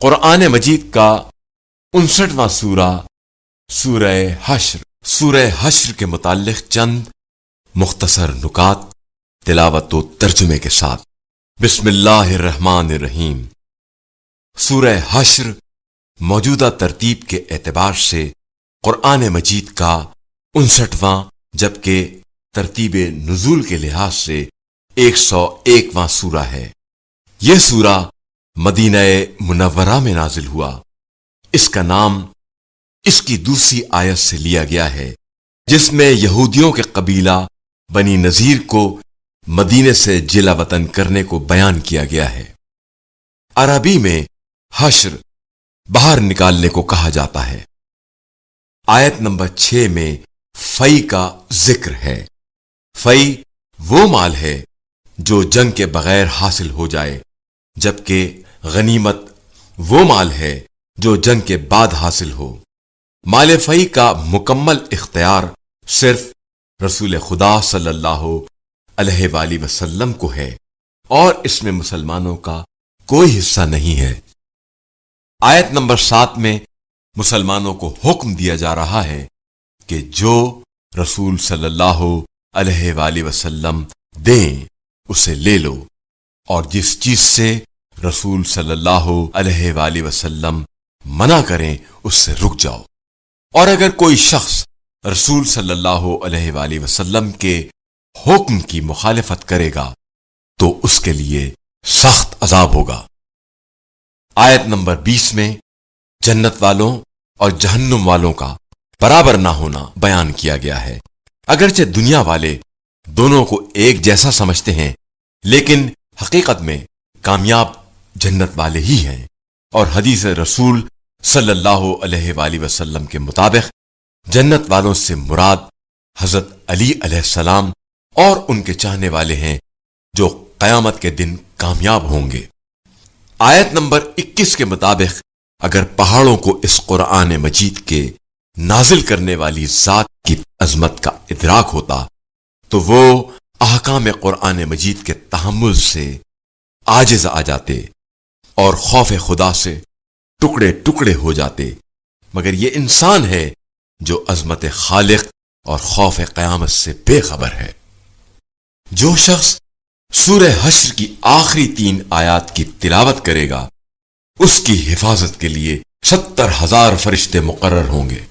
قرآن مجید کا 59واں سورہ سورہ حشر۔ سورہ حشر کے متعلق چند مختصر نکات تلاوت و ترجمے کے ساتھ۔ بسم اللہ الرحمن الرحیم۔ سورہ حشر موجودہ ترتیب کے اعتبار سے قرآن مجید کا 59واں جبکہ ترتیب نزول کے لحاظ سے 101واں سورہ ہے۔ یہ سورہ مدینہ منورہ میں نازل ہوا۔ اس کا نام اس کی دوسری آیت سے لیا گیا ہے جس میں یہودیوں کے قبیلہ بنی نذیر کو مدینے سے جلا وطن کرنے کو بیان کیا گیا ہے۔ عربی میں حشر باہر نکالنے کو کہا جاتا ہے۔ آیت نمبر 6 میں فی کا ذکر ہے۔ فی وہ مال ہے جو جنگ کے بغیر حاصل ہو جائے، جبکہ غنیمت وہ مال ہے جو جنگ کے بعد حاصل ہو۔ مال فی کا مکمل اختیار صرف رسول خدا صلی اللہ علیہ وآلہ وسلم کو ہے اور اس میں مسلمانوں کا کوئی حصہ نہیں ہے۔ آیت نمبر 7 میں مسلمانوں کو حکم دیا جا رہا ہے کہ جو رسول صلی اللہ علیہ وآلہ وسلم دیں اسے لے لو، اور جس چیز سے رسول صلی اللہ علیہ وآلہ وسلم منع کریں اس سے رک جاؤ، اور اگر کوئی شخص رسول صلی اللہ علیہ وآلہ وسلم کے حکم کی مخالفت کرے گا تو اس کے لیے سخت عذاب ہوگا۔ آیت نمبر 20 میں جنت والوں اور جہنم والوں کا برابر نہ ہونا بیان کیا گیا ہے۔ اگرچہ دنیا والے دونوں کو ایک جیسا سمجھتے ہیں، لیکن حقیقت میں کامیاب جنت والے ہی ہیں، اور حدیث رسول صلی اللہ علیہ وآلہ وسلم کے مطابق جنت والوں سے مراد حضرت علی علیہ السلام اور ان کے چاہنے والے ہیں جو قیامت کے دن کامیاب ہوں گے۔ آیت نمبر 21 کے مطابق اگر پہاڑوں کو اس قرآن مجید کے نازل کرنے والی ذات کی عظمت کا ادراک ہوتا تو وہ احکام قرآن مجید کے تحمل سے عاجز آ جاتے اور خوف خدا سے ٹکڑے ٹکڑے ہو جاتے، مگر یہ انسان ہے جو عظمت خالق اور خوف قیامت سے بے خبر ہے۔ جو شخص سورہ حشر کی آخری 3 آیات کی تلاوت کرے گا اس کی حفاظت کے لیے 70,000 فرشتے مقرر ہوں گے۔